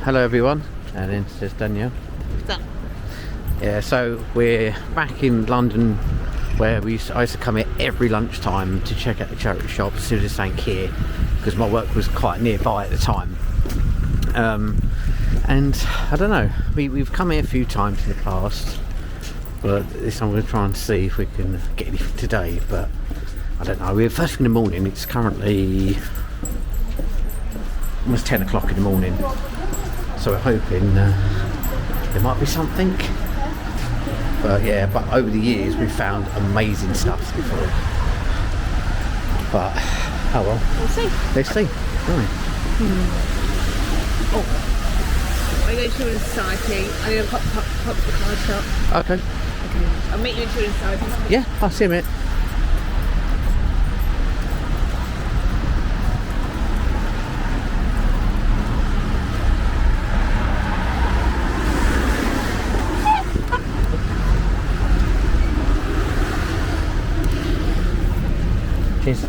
hello everyone, and then says Danielle. What's up? Yeah, so we're back in London where I used to come here every lunchtime to check out the charity shop as soon as it's ain't here, because my work was quite nearby at the time. And I don't know, we've come here a few times in the past, but this time we're going to try and see if we can get anything today, but I don't know. We're first thing in the morning. It's currently almost 10 o'clock in the morning, so we're hoping there might be something. But yeah, but over the years we've found amazing stuff before. But oh well, We'll see. Let's see. Right. Oh, I go to Children's Society. I'm going to pop to the card shop. Okay. I'll meet you in Children's Society. Yeah, I'll see you in a minute. Cheers.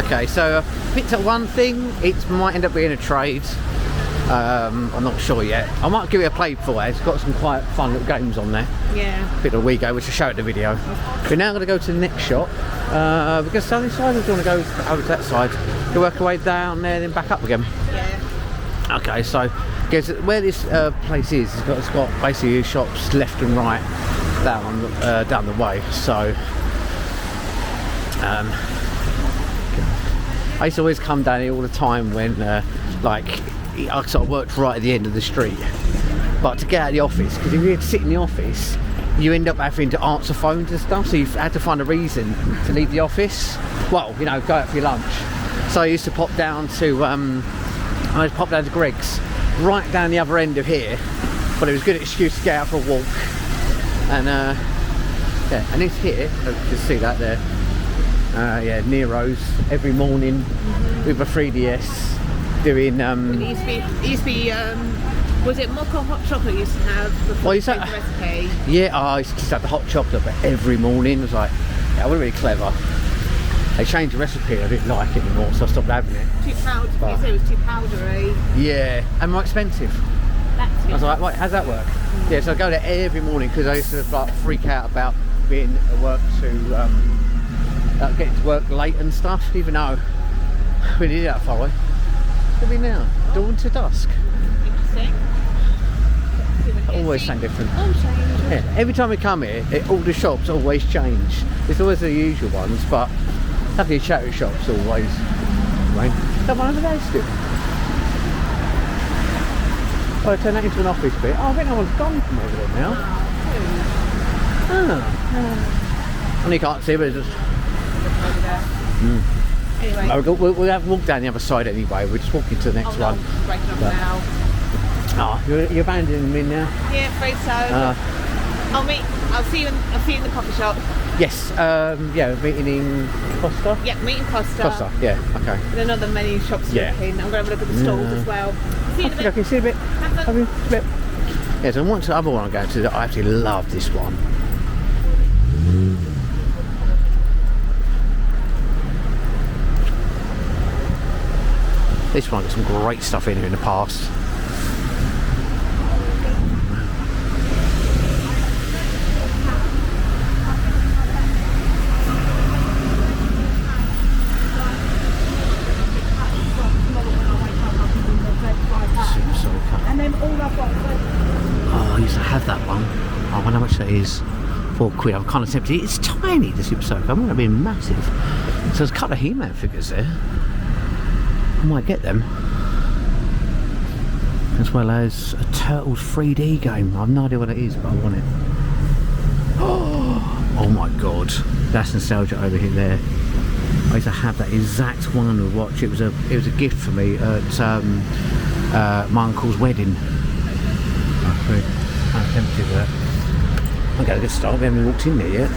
Okay, so I picked up one thing. It might end up being a trade. I'm not sure yet. I might give it a play for it. It's got some quite fun little games on there. Yeah. A bit of a Wego, which I'll show in the video. We're now going to go to the next shop. Because on this side, we're going to go over to that side. Go work our way down there, then back up again. Yeah. Okay, so because where this place is, it's got basically shops left and right down the way. So I used to always come down here all the time when like I sort of worked right at the end of the street. But to get out of the office, because if you had to sit in the office, you end up having to answer phones and stuff, so you've had to find a reason to leave the office. Well, you know, go out for your lunch. So I used to pop down to Greg's, right down the other end of here. But it was a good excuse to get out for a walk. And yeah, and it's here. You can see that there. Yeah, Nero's every morning with a 3DS doing. It used to be. Was it mocha hot chocolate you used to have before you changed the recipe? Yeah, I used to have the hot chocolate, but every morning. It was like, yeah, it was really clever. They changed the recipe. I didn't like it anymore, so I stopped having it. Too powdery. You said it was too powdery. Yeah, and more expensive. That's it. I was like, wait, how's that work? Yeah, so I go there every morning because I used to like freak out about being at work to. Getting to work late and stuff, even though we did that far away. Look at me now, dawn to dusk. Interesting. Always something different. All change. Yeah, every time we come here, all the shops always change. It's always the usual ones, but luckily charity shops always. Right? That one over there still. Oh, I turned that into an office bit. Oh, I think that one's gone from over there now. Oh. And you can't see, but it's just. Anyway, we'll have a walk down the other side anyway. We're just walking to the next one. Breaking up now. Oh, you're abandoning me now? Yeah, afraid so. I'll see you in the coffee shop. Yes. Yeah, meeting in Costa. Yeah, meeting Costa. Costa. Yeah. Okay. There's another many shops looking. I'm going to have a look at the stalls as well. See you in a bit. Okay. See you in a bit. Have you a bit. Yeah. So the other one I'm going to. I actually love this one. This one got some great stuff in here in the past. £4. I'm kind of tempted. It's tiny, the Super Soaker. I might have been massive. So there's a couple of He-Man figures there. I might get them. As well as a Turtles 3D game. I have no idea what it is, but I want it. Oh my god, that's nostalgia over here. There, I used to have that exact one to watch. It was a gift for me at my uncle's wedding. I'm tempted with that. Okay, good start. We haven't even walked in there yet.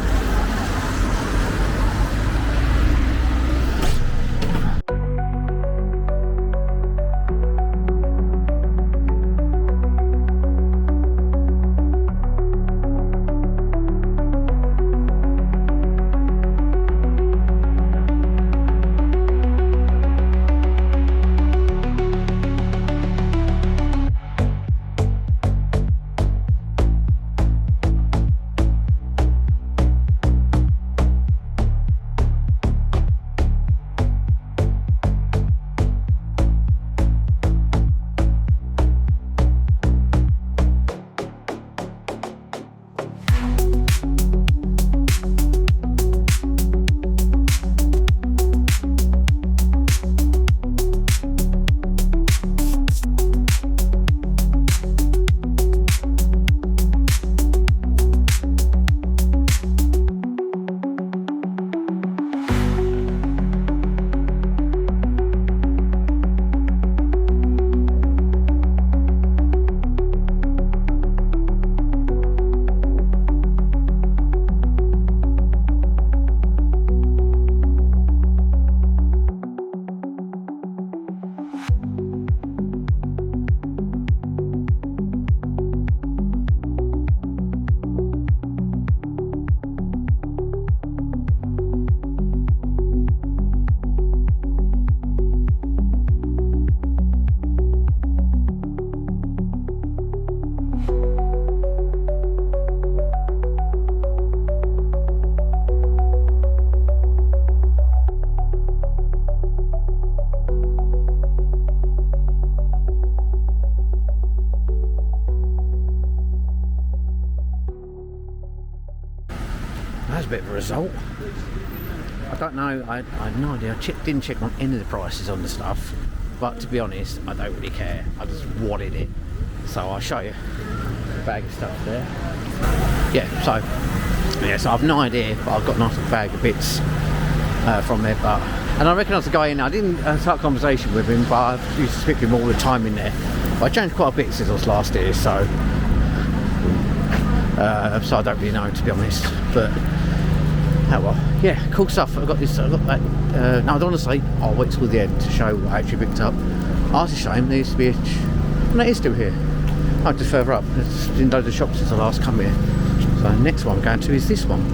That's a bit of a result. I don't know, I had no idea. I didn't check on any of the prices on the stuff, but to be honest, I don't really care. I just wanted it. So I'll show you the bag of stuff there. Yeah, so I have no idea, but I've got a nice little bag of bits from there. And I recognised the guy in there. I didn't start a conversation with him, but I used to speak to him all the time in there. But I changed quite a bit since I was last here, so I don't really know, to be honest. But oh well, yeah, cool stuff. I got that. No, I don't want to say. I'll wait till the end to show what I actually picked up. Oh, it's a shame. There used to be no, it is still here. Oh, just further up. There's been loads of shops since I last come here. So the next one I'm going to is this one.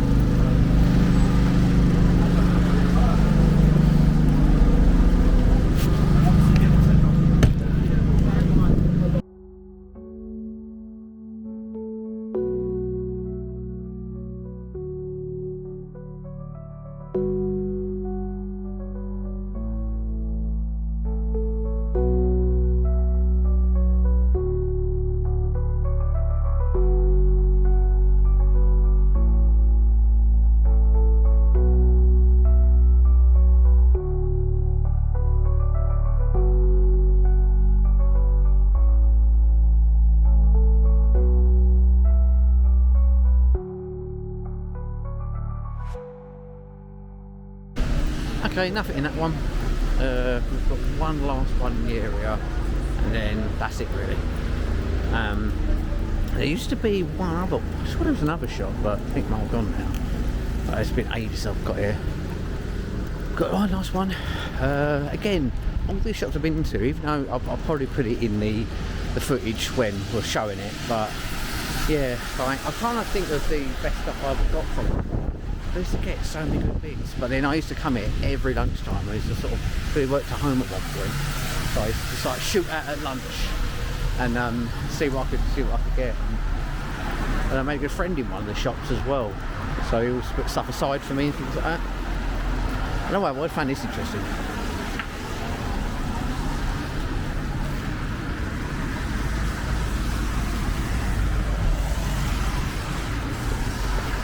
Okay, nothing in that one. We've got one last one in the area, and then that's it really. There used to be one other, I swear there was another shop, but I think they're all gone now. But it's been ages since I've got here. Got one last one. Again, all these shops I've been into, even though I'll probably put it in the footage when we're showing it, but yeah, I kind of think of the best stuff I've got from them. I used to get so many good bits, but then I used to come here every lunchtime. I used to sort of really work at home at one point, so I used to just like shoot out at lunch and see what I could get. And I made a good friend in one of the shops as well, so he always put stuff aside for me and things like that. I don't know, I found this interesting.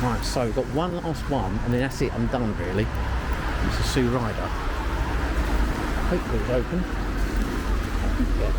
Right, so we've got one last one, and then that's it, I'm done really. It's a Sue Rider. Hopefully it's open. Yeah.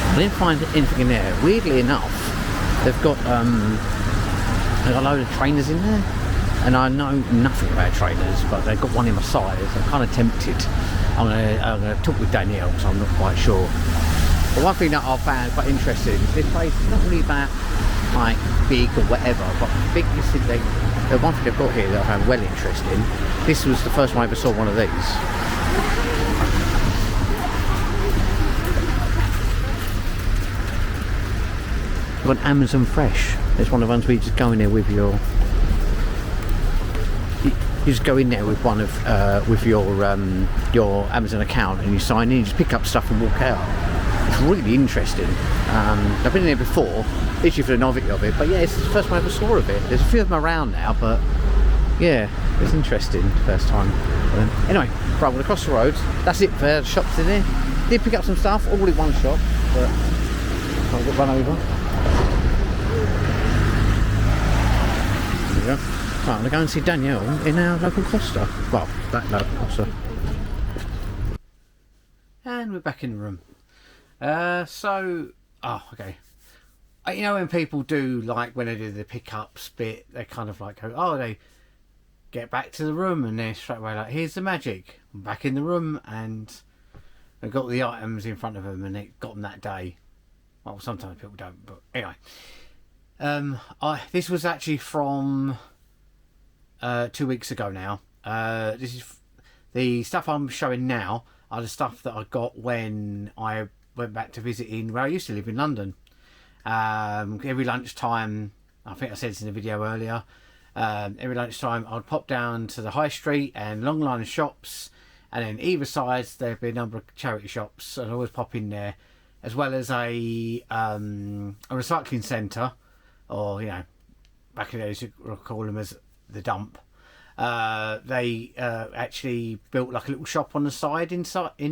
I didn't find anything in there. Weirdly enough, they've got a load of trainers in there, and I know nothing about trainers, but they've got one in my size. I'm kind of tempted. I'm gonna talk with Danielle, because I'm not quite sure. But one thing that I found quite interesting is this place is not really that like big or whatever, but the biggest thing the one thing they've got here that I found well interesting. This was the first time I ever saw one of these. Got Amazon Fresh. It's one of the ones where you just go in there with your. You just go in there with one of with your Amazon account, and you sign in. You just pick up stuff and walk out. It's really interesting. I've been in there before, literally for the novelty of it. But yeah, it's the first time I ever saw of it. There's a few of them around now, but yeah, it's interesting. First time. Anyway, right, I'm gonna cross the road. That's it for the shops in there. Did pick up some stuff, all in one shop, but I'll get run over. Right, I'm going to go and see Danielle in our local Costa. Well, that local Costa. And we're back in the room. Okay. You know when people do, like, when they do the pickups bit, they kind of like go, oh, they get back to the room, and they're straight away like, here's the magic. I'm back in the room, and they've got the items in front of them, and they got them that day. Well, sometimes people don't, but anyway. This was actually from 2 weeks ago now. This is the stuff I'm showing now are the stuff that I got when I went back to visiting where I used to live in London. Every lunchtime, I think I said this in the video earlier, every lunchtime I'd pop down to the high street and long line of shops, and then either side there'd be a number of charity shops, and I'd always pop in there, as well as a recycling centre, or, you know, back in the days we'll call them as the dump. They actually built like a little shop on the side in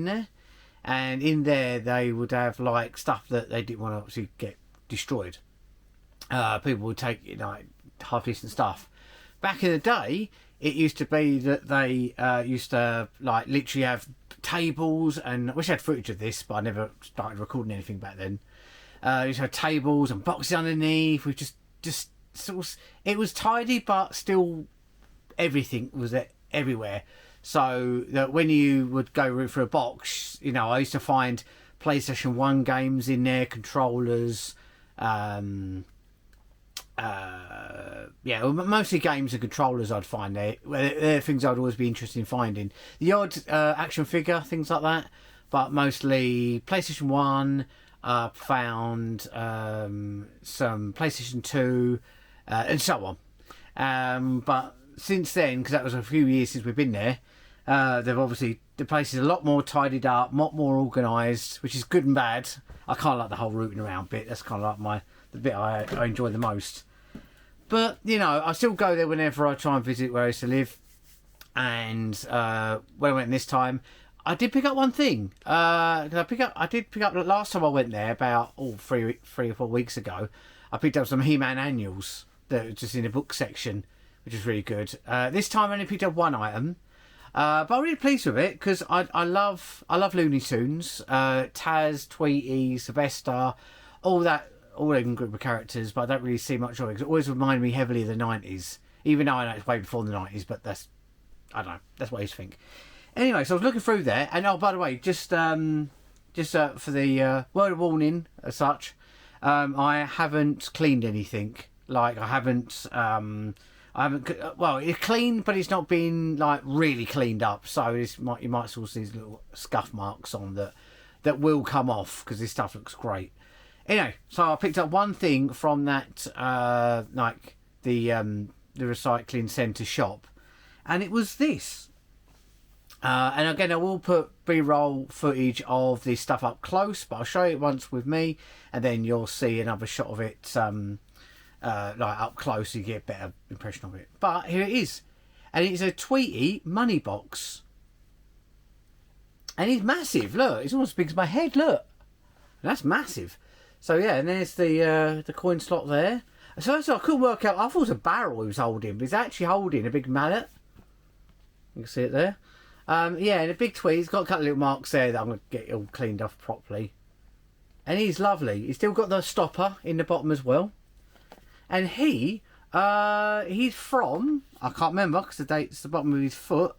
there, and in there they would have like stuff that they didn't want to obviously get destroyed. People would take, you know, half decent stuff. Back in the day, it used to be that they used to like literally have tables, and I wish I had footage of this, but I never started recording anything back then. You used to have tables and boxes underneath with just sort of, it was tidy, but still everything was everywhere. So that when you would go through a box, you know, I used to find PlayStation 1 games in there, controllers, mostly games and controllers I'd find there. They're things I'd always be interested in finding. The odd action figure, things like that, but mostly PlayStation 1. Found some PlayStation 2 and so on. But since then, because that was a few years since we've been there, they've obviously, the place is a lot more tidied up, a lot more organised, which is good and bad. I kind of like the whole rooting around bit. That's kind of like the bit I enjoy the most. But, you know, I still go there whenever I try and visit where I used to live. And when I went this time, I did pick up one thing. I did pick up the last time I went there, about 3 or 4 weeks ago. I picked up some He-Man annuals that were just in the book section, which was really good. This time I only picked up one item, but I'm really pleased with it because I love Looney Tunes, Taz, Tweety, Sylvester, all them group of characters. But I don't really see much of it because it always reminded me heavily of the 90s. Even though I know it's way before the 90s, but I don't know. That's what I used to think. Anyway, so I was looking through there, and oh, by the way, just for the word of warning as such, I haven't cleaned anything. Like, I haven't I haven't. Well, it's clean, but it's not been like really cleaned up. So you might sort of see these little scuff marks on that will come off because this stuff looks great. Anyway, so I picked up one thing from that like the recycling centre shop, and it was this. And again, I will put B-roll footage of this stuff up close, but I'll show you it once with me, and then you'll see another shot of it like up close, so you get a better impression of it. But here it is, and it's a Tweety money box, and it's massive. Look, it's almost as big as my head. Look, that's massive. So yeah, and there's the coin slot there. So I couldn't work out. I thought it was a barrel he was holding, but he's actually holding a big mallet. You can see it there. Yeah, and a big tweed. He's got a couple of little marks there that I'm going to get all cleaned off properly. And he's lovely. He's still got the stopper in the bottom as well. And he's from, I can't remember because the date's the bottom of his foot.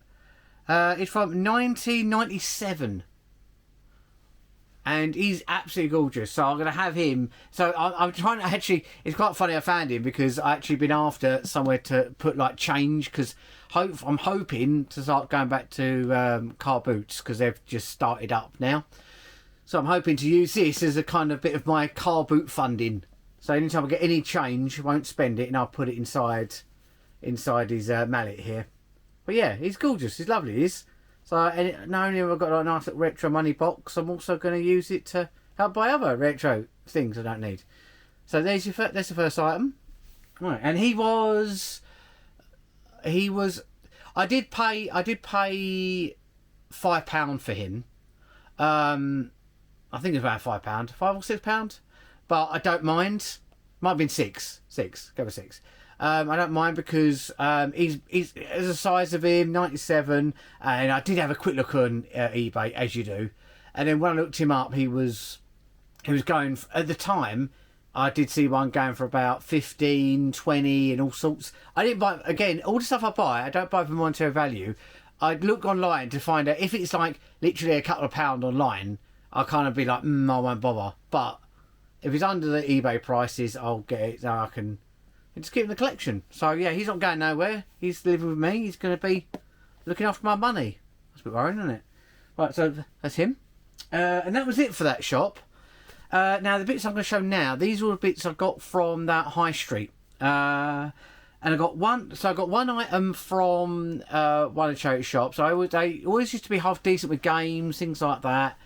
It's from 1997. And he's absolutely gorgeous. So I'm going to have him. So I'm trying to actually, it's quite funny I found him because I actually been after somewhere to put like change, because I'm hoping to start going back to car boots because they've just started up now. So I'm hoping to use this as a kind of bit of my car boot funding. So anytime I get any change, I won't spend it and I'll put it inside his mallet here. But yeah, he's gorgeous. He's lovely, he is. So not only have I got a nice little retro money box, I'm also going to use it to help buy other retro things I don't need. So that's the first item. Right, and he was. I did pay £5 for him. I think it was about £5, £5 or £6, but I don't mind. Might have been six. Go with 6. I don't mind because he's the size of him, 97, and I did have a quick look on eBay, as you do, and then when I looked him up, he was going at the time. I did see one going for about 15, 20 and all sorts. I didn't buy, again, all the stuff I buy, I don't buy for monetary value. I'd look online to find out if it's like literally a couple of pound online. I'll kind of be like, I won't bother. But if it's under the eBay prices, I'll get it so I can just keep in the collection. So yeah, he's not going nowhere. He's living with me. He's going to be looking after my money. That's a bit worrying, isn't it? Right, so that's him. And that was it for that shop. Now the bits I'm going to show now, these are the bits I got from that high street. And I got one item from one of the charity shops. They always used to be half decent with games, things like that.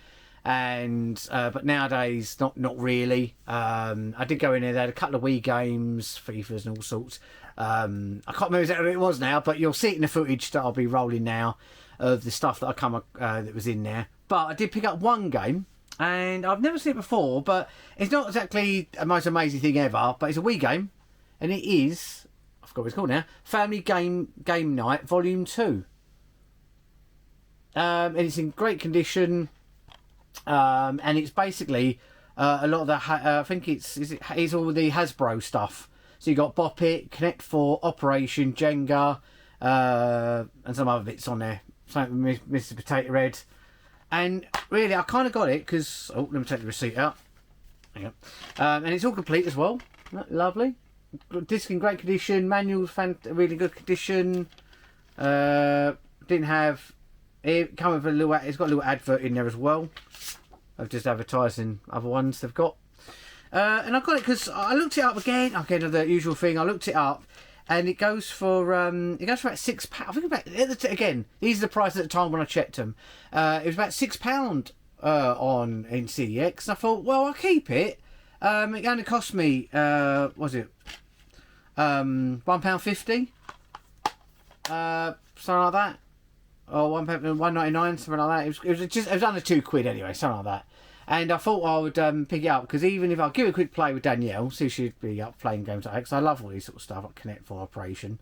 And but nowadays not really. I did go in there, they had a couple of Wii games, FIFAs and all sorts. I can't remember exactly what it was now, but you'll see it in the footage that I'll be rolling now of the stuff that that was in there. But I did pick up one game, and I've never seen it before, but it's not exactly the most amazing thing ever, but it's a Wii game, and it is, I forgot what it's called now, Family Game Night Volume 2. And it's in great condition. And it's basically a lot of the I think it's all the Hasbro stuff. So you got Bop It, Connect 4, Operation, Jenga, and some other bits on there. Something with Mr. Potato Head. And really, I kind of got it because let me take the receipt out. Hang on. And it's all complete as well. Lovely. Disc in great condition. Manual's really good condition. Didn't have. It come with a little. It's got a little advert in there as well. Of just advertising other ones they've got. And I got it because I looked it up again. The usual thing. I looked it up, and it goes for about £6. I think again. These are the prices at the time when I checked them. It was about £6 on in CEX. And I thought, well, I'll keep it. It only cost me was it £1.50, something like that. Or £1.99, something like that. It was under £2 anyway, something like that. And I thought I would pick it up because even if I give it a quick play with Danielle, see if she'd be up playing games like that, because I love all these sort of stuff like Connect 4, Operation.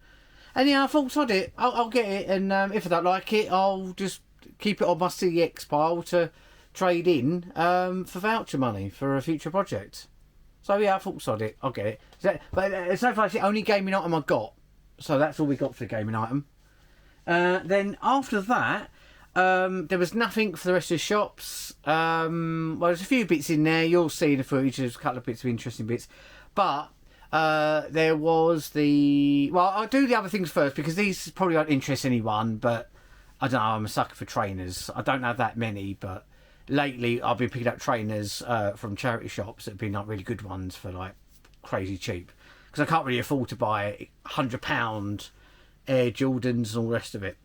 And yeah, I thought sod it, I'll get it, and if I don't like it, I'll just keep it on my CX pile to trade in for voucher money for a future project. So yeah, I thought sod it, I'll get it. But so far it's the only gaming item I got, so that's all we got for the gaming item. Then after that, there was nothing for the rest of the shops. Well, there's a few bits in there. You'll see in the footage. There's a couple of bits of interesting bits. But There was the... Well, I'll do the other things first because these probably won't interest anyone, but I don't know, I'm a sucker for trainers. I don't have that many, but lately I've been picking up trainers from charity shops that have been like really good ones for like crazy cheap. Because I can't really afford to buy £100 Air Jordans and all the rest of it.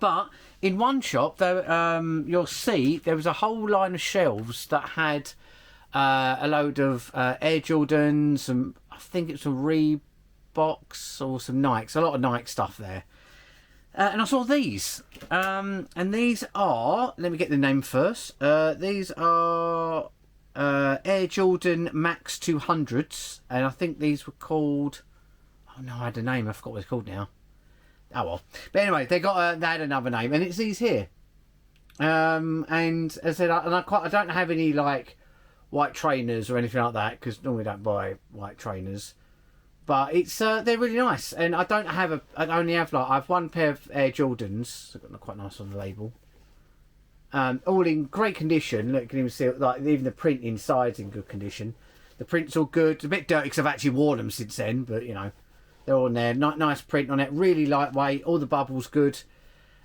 But in one shop, there, you'll see there was a whole line of shelves that had a load of Air Jordans, and I think it's some Reeboks or some Nikes, a lot of Nike stuff there. And I saw these, and these are, let me get the name first, these are Air Jordan Max 200s, and I think these were called, oh no, I had a name, I forgot what it's called now. Oh well, but anyway, they had another name, and it's these here. And as I said, I don't have any like white trainers or anything like that because normally I don't buy white trainers. But it's they're really nice, and I only have I have one pair of Air Jordans. They've got quite nice on the label. All in great condition. Look, you can even see like even the print inside's in good condition. The print's all good. It's a bit dirty because I've actually worn them since then, but you know. They're on there, nice print on it, really lightweight, all the bubbles good,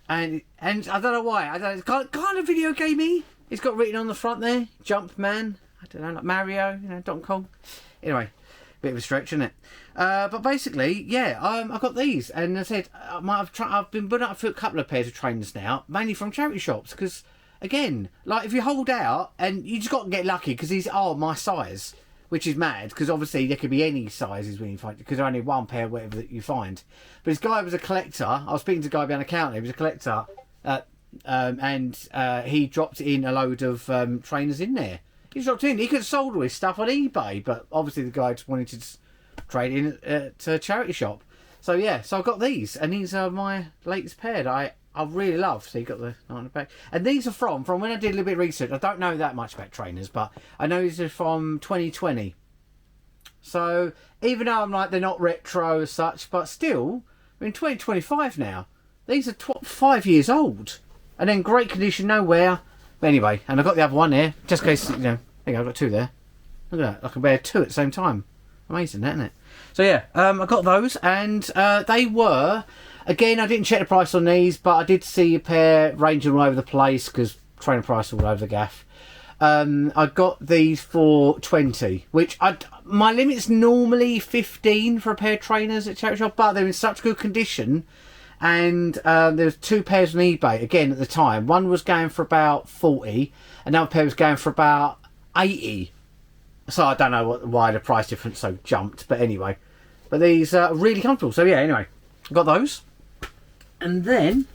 and I don't know why, it's kind of video gamey. It's got written on the front there, Jumpman, I don't know, like Mario, you know, Donkey Kong. Anyway, bit of a stretch, isn't it? But basically, yeah, I got these, and I said I've been putting up a couple of pairs of trainers now, mainly from charity shops, because again, like if you hold out, and you just got to get lucky because these are my size. Which is mad, because obviously there could be any sizes when you find, because only one pair, whatever that you find. But this guy was a collector. I was speaking to a guy behind the counter. He was a collector, and he dropped in a load of trainers in there. He dropped in. He could have sold all his stuff on eBay, but obviously the guy just wanted to trade in to a charity shop. So yeah, so I got these, and these are my latest pair that I really love. So you got the on the back, and these are from when I did a little bit of research. I don't know that much about trainers, but I know these are from 2020. So even though I'm like they're not retro as such, but still, we're in 2025 now. These are 5 years old, and in great condition, no wear. But anyway, and I got the other one here just in case, you know. I think I've got two there. Look at that, I can wear two at the same time. Amazing, isn't it? So yeah, I got those, and they were. Again, I didn't check the price on these, but I did see a pair ranging all over the place because trainer price all over the gaff. I got these for 20, which my limit's normally 15 for a pair of trainers at charity shop, but they're in such good condition. And there was two pairs on eBay again at the time. One was going for about 40, another pair was going for about 80. So I don't know why the price difference so jumped, but anyway. But these are really comfortable. So yeah, anyway, got those. And then,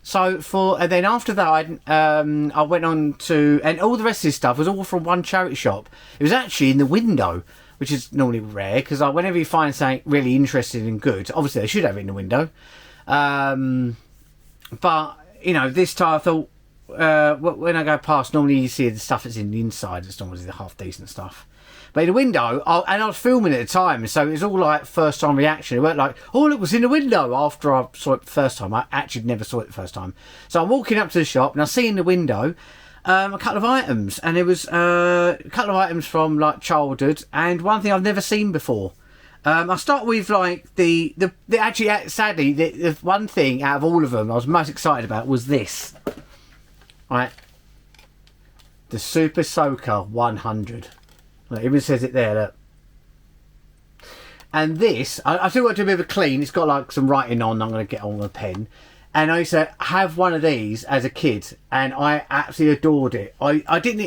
then after that, I went on to, and all the rest of this stuff was all from one charity shop. It was actually in the window, which is normally rare, because whenever you find something really interesting and good, obviously they should have it in the window. But, you know, this time I thought, when I go past, normally you see the stuff that's in the inside, it's normally the half decent stuff. But in the window, and I was filming at the time, so it was all like first time reaction. It weren't like, oh look, what's in the window after I saw it the first time. I actually never saw it the first time. So I'm walking up to the shop and I see in the window a couple of items, and there was a couple of items from like childhood, and one thing I've never seen before. I'll start with like the actually, sadly, the one thing out of all of them I was most excited about was this. Right, the Super Soaker 100. Look, it even says it there, look. And this, I still got to do a bit of a clean. It's got like some writing on. I'm going to get on with a pen. And I used to have one of these as a kid, and I absolutely adored it. I did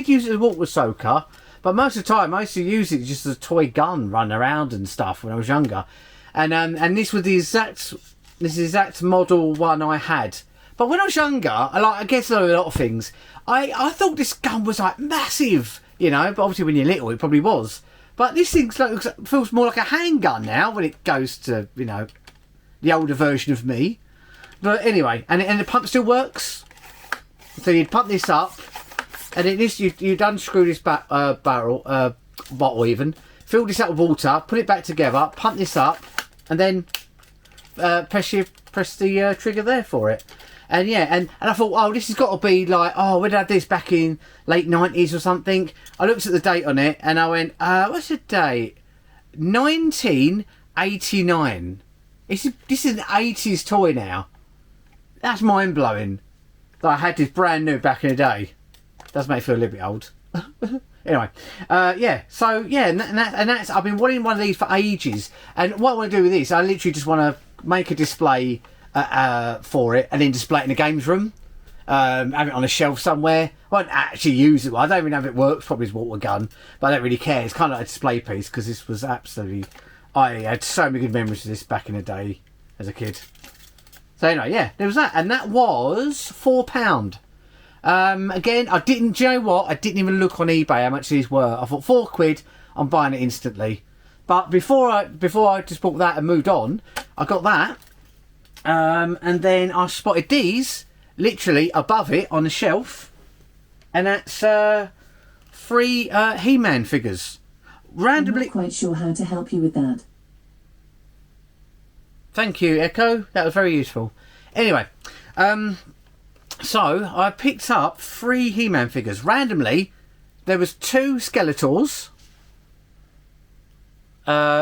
use it as a water soaker, but most of the time I used to use it just as a toy gun, run around and stuff when I was younger. And this was the exact model one I had. But when I was younger, I guess a lot of things. I thought this gun was like massive. You know, but obviously when you're little, it probably was. But this thing feels more like a handgun now when it goes to, you know, the older version of me. But anyway, and the pump still works. So you'd pump this up, and you'd unscrew this bottle even, fill this up with water, put it back together, pump this up, and then press the trigger there for it. And yeah, and I thought, oh, this has got to be like, oh, we had this back in late 90s or something. I looked at the date on it and I went, what's the date? 1989. This is an 80s toy now. That's mind-blowing. That I had this brand new back in the day. Does make me feel a little bit old. Anyway, yeah. So yeah, and that's I've been wanting one of these for ages. And what I want to do with this, I literally just want to make a display for it, and then display it in the games room. Have it on a shelf somewhere. I won't actually use it. Well, I don't even know if it works. Probably his water gun, but I don't really care. It's kind of like a display piece because this was absolutely. I had so many good memories of this back in the day as a kid. So anyway, yeah, there was that, and that was £4. Again, I didn't. Do you know what? I didn't even look on eBay how much these were. I thought £4. I'm buying it instantly. But before I just bought that and moved on, I got that, and then I spotted these literally above it on the shelf, and that's 3 He-Man figures. Randomly. I'm not quite sure how to help you with that. Thank you, Echo. That was very useful. Anyway, so I picked up 3 He-Man figures. Randomly, there was 2 Skeletors.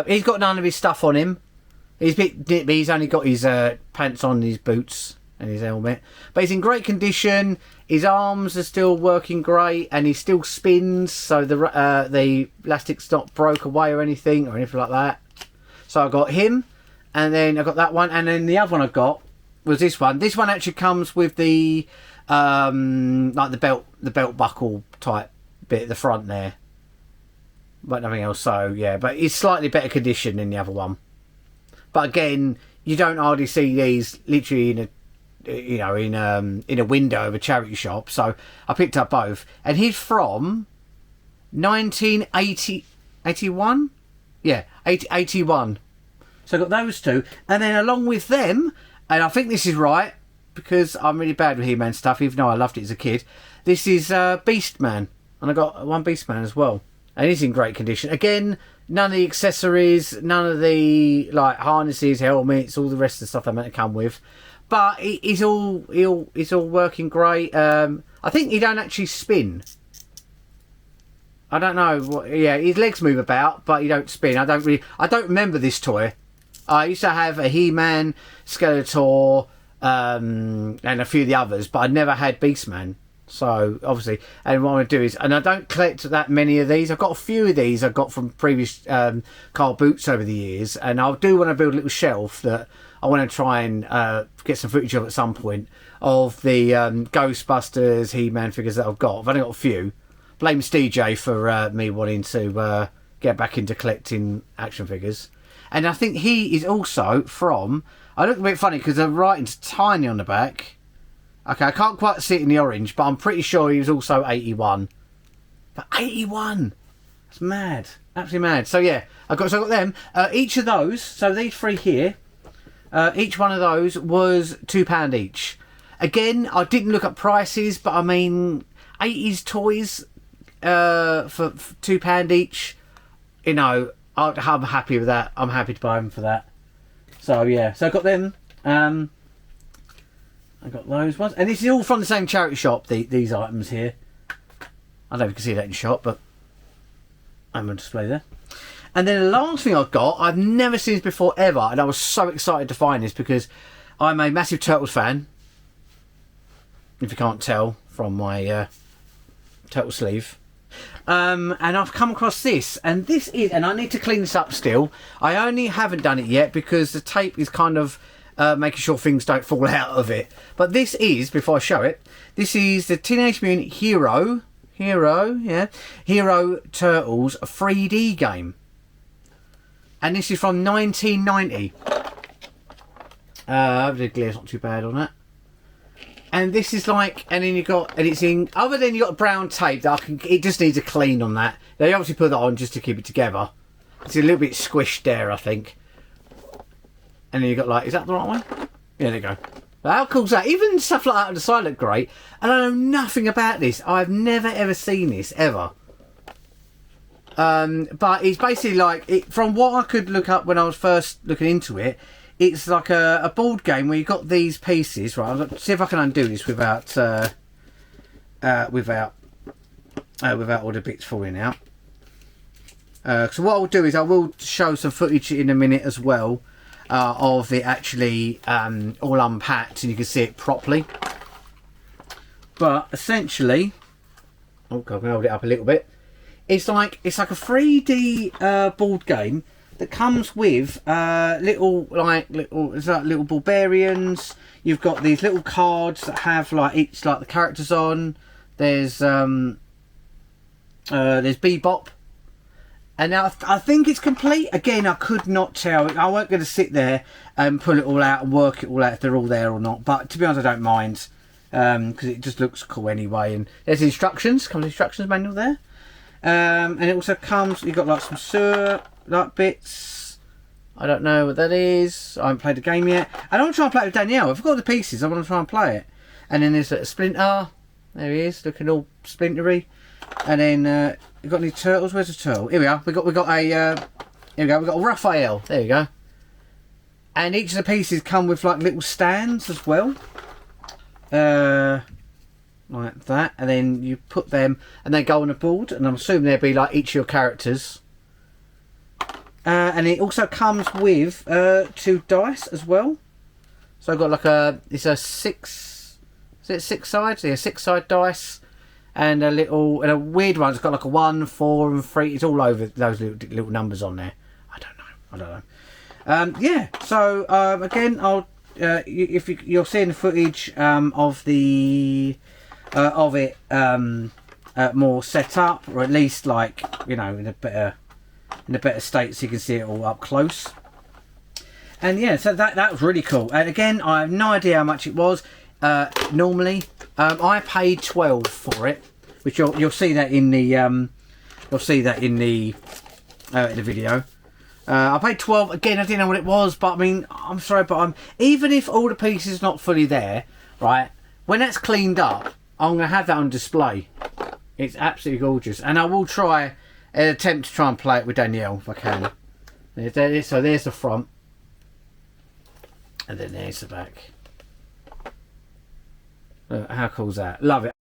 He's got none of his stuff on him. He's a bit nippy. He's only got his pants on, his boots and his helmet. But he's in great condition. His arms are still working great, and he still spins, so the elastic's not broke away or anything like that. So I got him, and then I got that one, and then the other one I got was this one. This one actually comes with the like the belt buckle type bit at the front there, but nothing else. So yeah, but it's slightly better condition than the other one. But again, you don't hardly see these literally in a in a window of a charity shop. So I picked up both, and he's from 1981. Yeah, 81. So I got those 2, and then along with them, and I think this is right because I'm really bad with He-Man stuff, even though I loved it as a kid. This is Beastman, and I got one Beastman as well, and he's in great condition. Again, none of the accessories, none of the like harnesses, helmets, all the rest of the stuff they're meant to come with. But it's all working great. I think he don't actually spin. I don't know. Yeah, his legs move about, but he don't spin. I don't remember this toy. I used to have a He-Man, Skeletor, and a few of the others, but I never had Beastman. So obviously, and what I'm going to do is, and I don't collect that many of these. I've got a few of these I got from previous car boots over the years, and I do want to build a little shelf that I want to try and get some footage of at some point of the Ghostbusters He-Man figures that I've got. I've only got a few. Blame DJ for me wanting to get back into collecting action figures. And I think he is also from... I look a bit funny because the writing's tiny on the back. Okay, I can't quite see it in the orange, but I'm pretty sure he was also 81. But 81! That's mad. Absolutely mad. So yeah, I got them. Each of those, so these 3 here, each one of those was £2 each. Again, I didn't look up prices, but I mean, 80s toys for £2 each, you know, I'm happy with that. I'm happy to buy them for that. So yeah, so I got them. I got those ones, and this is all from the same charity shop. These items here. I don't know if you can see that in the shop, but I'm on display there. And then the last thing I've got, I've never seen this before ever, and I was so excited to find this because I'm a massive Turtles fan. If you can't tell from my turtle sleeve. And I've come across this, and this is, and I need to clean this up still. I only haven't done it yet because the tape is kind of making sure things don't fall out of it. But this is, before I show it, this is the Teenage Mutant Hero Turtles 3D game. And this is from 1990. The glare's not too bad on that. And this is like, and then you got, and it's in, other than you got brown tape that it just needs a clean on that. They obviously put that on just to keep it together. It's a little bit squished there, I think. And then you got like, is that the right one? Yeah, there you go. But how cool is that? Even stuff like that on the side look great. And I know nothing about this. I've never ever seen this, ever. But it's basically like, from what I could look up when I was first looking into it, it's like a board game where you've got these pieces, right? I'll see if I can undo this without all the bits falling out. So what I'll do is I will show some footage in a minute as well of it actually all unpacked and you can see it properly. But essentially, oh god, I'm gonna hold it up a little bit. It's like a 3D board game that comes with little barbarians. You've got these little cards that have like each like the characters on. There's Bebop. And now I think it's complete. Again, I could not tell. I weren't going to sit there and pull it all out and work it all out if they're all there or not. But to be honest, I don't mind because it just looks cool anyway. And there's instructions. Comes instructions manual there. And it also comes. You've got like some sewer like bits. I don't know what that is. I haven't played the game yet. I don't want to try and play it with Danielle. I've got the pieces. I want to try and play it. And then there's a Splinter. There he is, looking all splintery. And then you got any turtles? Where's the turtle? Here we are. We got a here we go. We got a Raphael. There you go. And each of the pieces come with like little stands as well, like that. And then you put them, and they go on a board. And I'm assuming they'll be like each of your characters. And it also comes with 2 dice as well. So I've got like it's a 6. Is it 6 sides? Yeah, 6-side dice. And a weird one. It's got like a 1, 4, and 3. It's all over those little numbers on there. I don't know. Yeah. So again, I'll if you're seeing the footage of the of it more set up, or at least like in a better state, so you can see it all up close. And yeah, so that was really cool. And again, I have no idea how much it was. Normally, I paid 12 for it, which you'll see that in the video. I paid 12 again. I didn't know what it was, but I mean, I'm sorry, but even if all the pieces not fully there, right? When that's cleaned up, I'm gonna have that on display. It's absolutely gorgeous, and I will try an attempt to try and play it with Danielle if I can. So there's the front, and then there's the back. How cool is that? Love it.